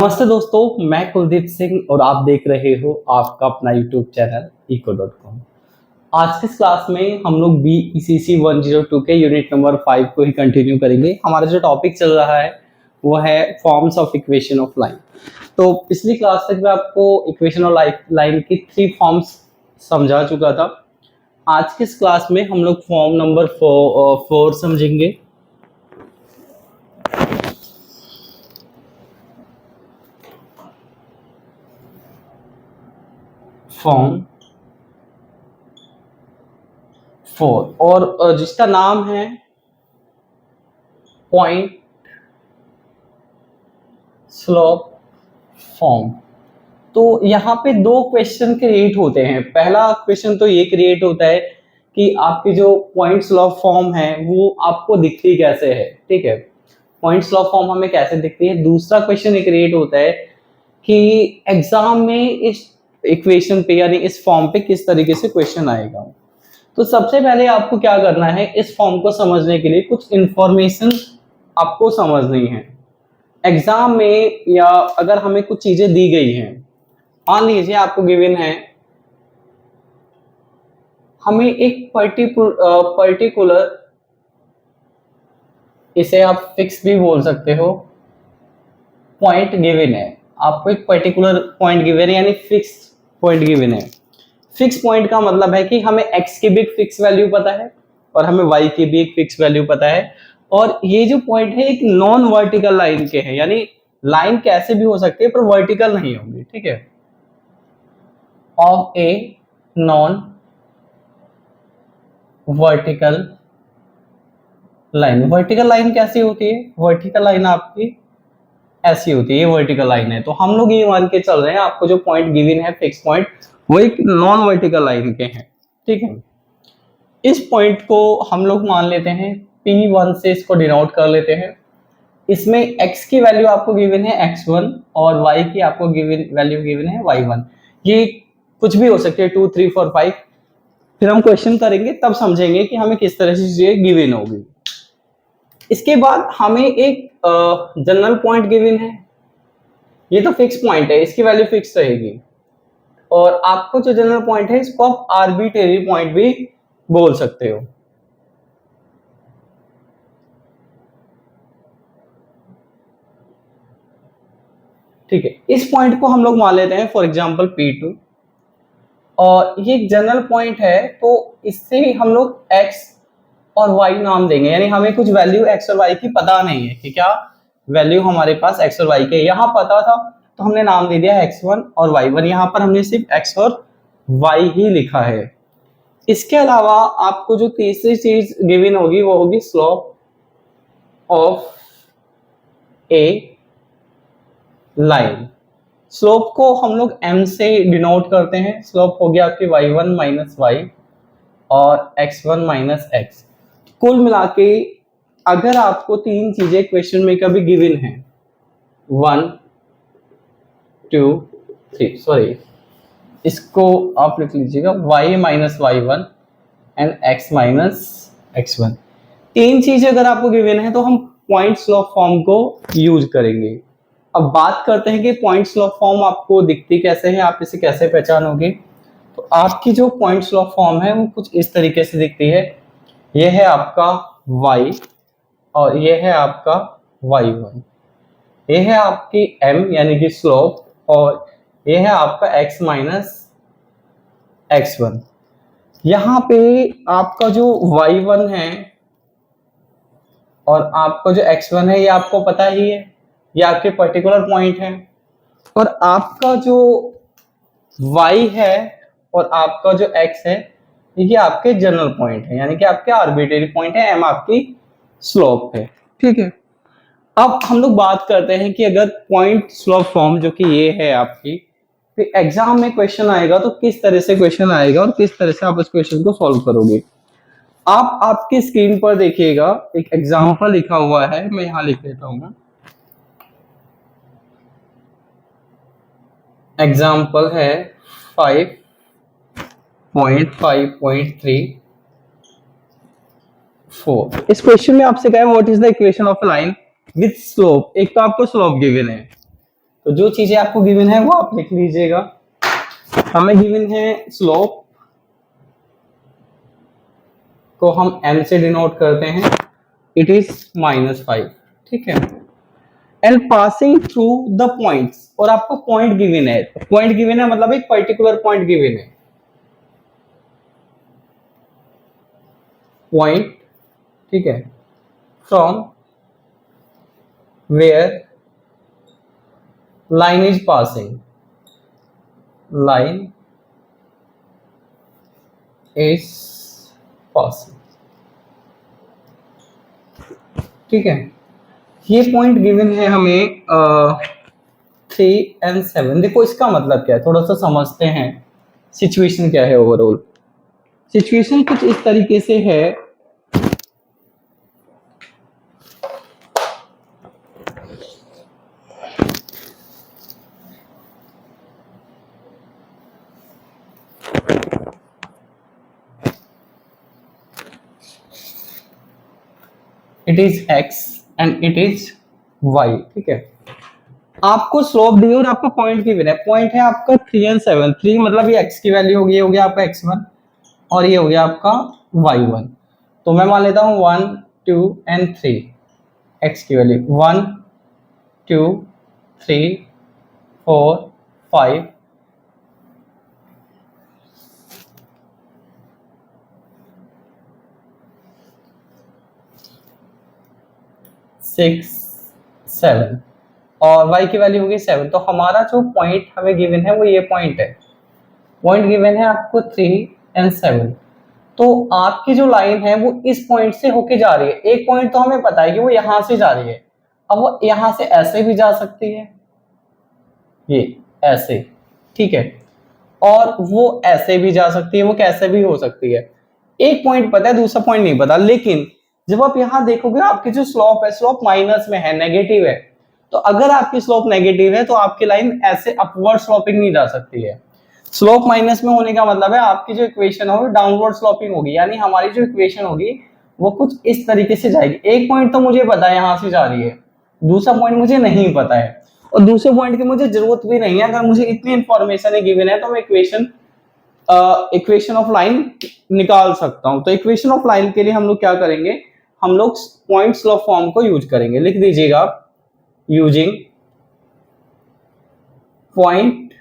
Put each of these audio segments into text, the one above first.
नमस्ते दोस्तों, मैं कुलदीप सिंह और आप देख रहे हो आपका अपना यूट्यूब चैनल eco.com। आज की क्लास में हम लोग BECC 102 के यूनिट नंबर 5 को ही कंटिन्यू करेंगे। हमारा जो टॉपिक चल रहा है वो है forms of equation of line. तो पिछली क्लास तक मैं आपको इक्वेशन ऑफ लाइन की 3 फॉर्म्स समझा चुका था। आज की इस क्लास में हम लोग फॉर्म नंबर 4 समझेंगे। फॉर्म 4 और जिसका नाम है पॉइंट स्लोप फॉर्म। तो यहाँ पे 2 क्वेश्चन क्रिएट होते हैं। पहला क्वेश्चन तो ये क्रिएट होता है कि आपकी जो पॉइंट स्लोप फॉर्म है वो आपको दिखती कैसे है। ठीक है, पॉइंट स्लोप फॉर्म हमें कैसे दिखती है। दूसरा क्वेश्चन ये क्रिएट होता है कि एग्जाम में इस इक्वेशन पे यानी इस फॉर्म पे किस तरीके से क्वेश्चन आएगा। तो सबसे पहले आपको क्या करना है, इस फॉर्म को समझने के लिए कुछ इंफॉर्मेशन आपको समझनी है। एग्जाम में या अगर हमें कुछ चीजें दी गई हैं, मान लीजिए आपको गिवन है, हमें एक पर्टिकुलर इसे आप फिक्स भी बोल सकते हो, पॉइंट गिवन है। आपको एक पर्टिकुलर पॉइंट गिवन है यानी फिक्स पॉइंट गिवन है। फिक्स पॉइंट का मतलब है कि हमें x की भी एक फिक्स वैल्यू पता है और हमें y की भी एक फिक्स वैल्यू पता है। और ये जो पॉइंट है एक नॉन वर्टिकल लाइन के हैं, यानी लाइन कैसे भी हो सकती है पर वर्टिकल नहीं होगी। ठीक है, of a non vertical line. Vertical line कैसी होती है? वर्टिकल लाइन आपकी ऐसी होती है, ये वर्टिकल लाइन है। तो हम लोग ये मान के चल रहे हैं आपको जो पॉइंट गिवन है फिक्स पॉइंट वो एक नॉन वर्टिकल लाइन के हैं। ठीक है, इस पॉइंट को हम लोग मान लेते हैं P1 से, इसको डिनोट कर लेते हैं। इसमें x की वैल्यू आपको गिवन है x1 और y की आपको वैल्यू गिवन है y1। ये कुछ भी हो सकती है 2, 3, 4, 5। फिर हम क्वेश्चन करेंगे तब समझेंगे कि हमें किस तरह से ये गिवन होगी। इसके बाद हमें एक जनरल पॉइंट गिवन है, ये तो फिक्स पॉइंट है, इसकी वैल्यू फिक्स रहेगी। और आपको जो जनरल पॉइंट है इसको आप आर्बिट्रेरी पॉइंट भी बोल सकते हो। ठीक है, इस पॉइंट को हम लोग मान लेते हैं फॉर एग्जांपल P2 और ये एक जनरल पॉइंट है, तो इससे हम लोग x और y नाम देंगे। यानी हमें कुछ वैल्यू x और y की पता नहीं है कि क्या वैल्यू हमारे पास x और y के, यहाँ पता था तो हमने नाम दे दिया x1 और y1। यहाँ पर हमने सिर्फ x और y ही लिखा है। इसके अलावा आपको जो तीसरी चीज गिवन होगी वो होगी slope of A line. Slope को हम लोग m से डिनोट करते हैं। स्लोप हो गया आपकी y1 माइनस y और x1 माइनस x। कुल मिला के अगर आपको 3 चीजें क्वेश्चन में कभी गिवन है 1, 2, 3, सॉरी इसको आप लिख लीजिएगा y minus y1 and x minus x1। 3 चीजें अगर आपको गिवन है तो हम पॉइंट स्लोप फॉर्म को यूज करेंगे। अब बात करते हैं कि पॉइंट स्लोप फॉर्म आपको दिखती कैसे है, आप इसे कैसे पहचानोगे। तो आपकी जो पॉइंट स्लोप फॉर्म है वो कुछ इस तरीके से दिखती है। यह है आपका y और यह है आपका y1। यह है आपकी m यानी कि स्लोप और यह है आपका x माइनस x1। यहाँ पे आपका जो y1 है और आपका जो x1 है ये आपको पता ही है, ये आपके पर्टिकुलर पॉइंट है। और आपका जो y है और आपका जो x है ये आपके जनरल पॉइंट है, यानी कि आपके आर्बिट्रेरी पॉइंट है। m आपकी स्लोप है। ठीक है, अब हम लोग बात करते हैं कि अगर पॉइंट स्लोप फॉर्म जो कि ये है आपकी, फिर एग्जाम में क्वेश्चन आएगा तो किस तरह से क्वेश्चन आएगा और किस तरह से आप उस क्वेश्चन को सॉल्व करोगे। आप आपकी स्क्रीन पर देखिएगा एक एग्जाम्पल लिखा हुआ है, मैं यहां लिख देता हूं। एग्जाम्पल है 5.5.34। इस क्वेश्चन में आपसे कहा है what is the equation of line with slope. एक तो आपको स्लोप गिवन है तो जो चीजें आपको गिवन है वो आप लिख लीजिएगा। हमें गिवन है स्लोप को हम m से डिनोट करते हैं, इट इज -5, ठीक है। And passing through the points, और आपको पॉइंट गिवन है, पॉइंट गिवन है मतलब एक पर्टिकुलर पॉइंट गिवन है, पॉइंट, ठीक है, from where line is passing, line is passing, ठीक है। ये पॉइंट गिवन है हमें 3 and 7। देखो इसका मतलब क्या है, थोड़ा सा समझते हैं सिचुएशन क्या है। ओवरऑल सिचुएशन कुछ इस तरीके से है, it is x and it is y, ठीक है। आपको स्लोप दी और आपको पॉइंट गिवन है, पॉइंट है आपका 3 and 7। 3 मतलब ये x की वैल्यू होगी, ये हो गया आपका x1 और ये हो गया आपका y1। तो मैं मान लेता हूं 1 2 and 3, x की वैल्यू 1 2 3 4 5 6 7 और y की वैल्यू होगी 7। तो हमारा जो पॉइंट हमें गिवन है वो ये पॉइंट है, पॉइंट गिवन है आपको 3 and 7। तो आपकी जो लाइन है वो इस पॉइंट से होके जा रही है। एक पॉइंट तो हमें पता है कि वो यहां से जा रही है, अब वो यहां से ऐसे भी जा सकती है, ये ऐसे, ठीक है, और वो ऐसे भी जा सकती है, वो कैसे भी हो सकती है। एक पॉइंट पता है, दूसरा पॉइंट नहीं पता। लेकिन जब आप यहां देखोगे आपकी जो स्लोप है, स्लोप माइनस में है, नेगेटिव है। तो अगर आपकी स्लोप नेगेटिव है तो आपकी लाइन ऐसे अपवर्ड स्लोपिंग नहीं जा सकती है। स्लोप माइनस में होने का मतलब है आपकी जो इक्वेशन होगी डाउनवर्ड स्लोपिंग होगी, यानी हमारी जो इक्वेशन होगी वो कुछ इस तरीके से जाएगी। एक पॉइंट तो मुझे पता है यहां से जा रही है, दूसरा पॉइंट मुझे नहीं पता है, और दूसरे पॉइंट की मुझे जरूरत भी नहीं है। अगर मुझे इतनी इंफॉर्मेशन है गिवन है तो मैं इक्वेशन ऑफ लाइन निकाल सकता हूं। तो इक्वेशन ऑफ लाइन के लिए हम लोग क्या करेंगे, हम लोग पॉइंट स्लोप फॉर्म को यूज करेंगे। लिख दीजिएगा आप, using point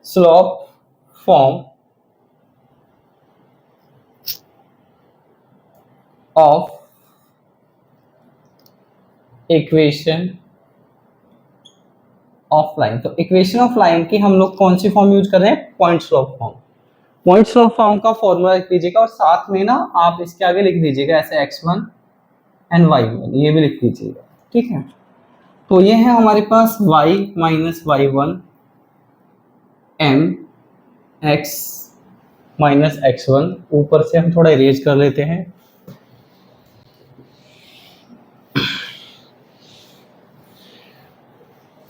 slope form of equation of line. तो इक्वेशन ऑफ लाइन की हम लोग कौन सी फॉर्म यूज कर रहे हैं, point slope form. Point slope form का फॉर्मूला लिख दीजिएगा और साथ में ना आप इसके आगे लिख दीजिएगा ऐसे x1 एंड y1, ये भी लिख दीजिएगा, ठीक है। तो ये है हमारे पास y minus y1 m x minus x1। ऊपर से हम थोड़ा इरेज कर लेते हैं।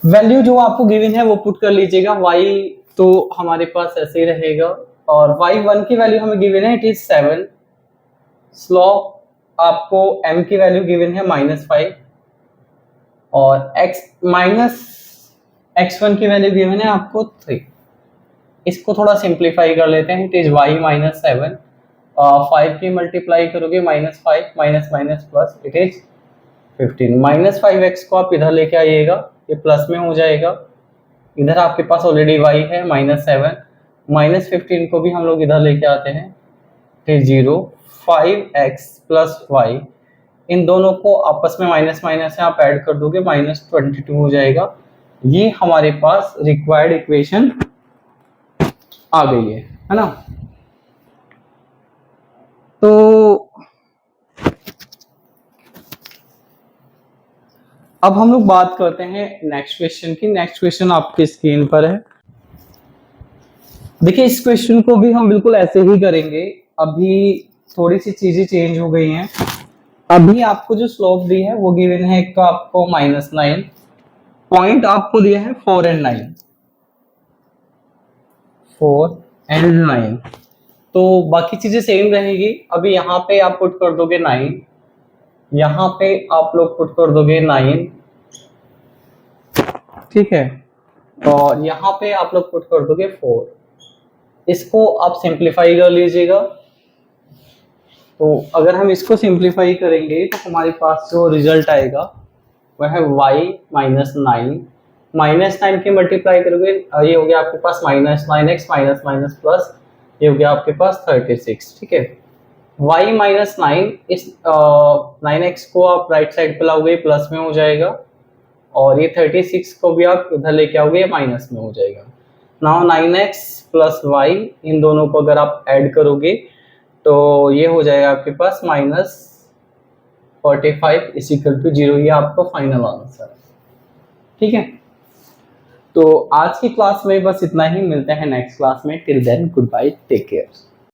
वैल्यू जो आपको गिवन है वो पुट कर लीजिएगा। y तो हमारे पास ऐसे ही रहेगा, और y1 की वैल्यू हमें गिवन है, इट इज 7। स्लोप आपको m की वैल्यू गिवन है -5, और x माइनस x1 की वैल्यू गिवन है आपको 3। इसको थोड़ा सिंप्लीफाई कर लेते हैं, इट इज y माइनस 7, 5 की मल्टीप्लाई करोगे -5 minus minus plus, it is 15। -5x को आप इधर लेके आइएगा, ये प्लस में हो जाएगा। इधर आपके पास ऑलरेडी y है -7, -15 को भी हम लोग इधर लेके आते हैं, फिर 0। 5x प्लस y, इन दोनों को आपस में माइनस माइनस है, आप ऐड कर दोगे -22 हो जाएगा। ये हमारे पास रिक्वायर्ड इक्वेशन आ गई है ना। तो अब हम लोग बात करते हैं नेक्स्ट क्वेश्चन की। नेक्स्ट क्वेश्चन आपकी स्क्रीन पर है। देखिए इस क्वेश्चन को भी हम बिल्कुल ऐसे ही करेंगे। अभी थोड़ी सी चीजें चेंज हो गई हैं। अभी आपको जो स्लोप दी है वो गिवन है, एक तो आपको -9, पॉइंट आपको दिया है 4 and 9, 4 and 9। तो बाकी चीजें सेम रहेगी। अभी यहाँ पे आप पुट कर दोगे 9, यहाँ पे आप लोग पुट कर दोगे 9, ठीक है, और यहाँ पे आप लोग पुट कर दोगे 4। इसको आप सिंप्लीफाई कर लीजिएगा। तो अगर हम इसको सिंप्लीफाई करेंगे तो हमारे पास जो रिजल्ट आएगा वह है y माइनस 9। माइनस 9 के मल्टीप्लाई करोगे ये हो गया आपके पास minus 9x minus minus plus, ये हो गया आपके पास 36। ठीक है, y माइनस 9, इस 9x को आप राइट साइड पे लाओगे प्लस में हो जाएगा, और ये 36 को भी आप इधर लेके आओगे माइनस में हो जाएगा। नाउ 9x प्लस y, इन दोनों को अगर आप ऐड करोगे तो ये हो जाएगा आपके पास माइनस 45 इज इक्वल टू 0। ये आपका फाइनल आंसर है। ठीक है, तो आज की क्लास में बस इतना ही, मिलते हैं नेक्स्ट क्लास में। Till then good bye, take care.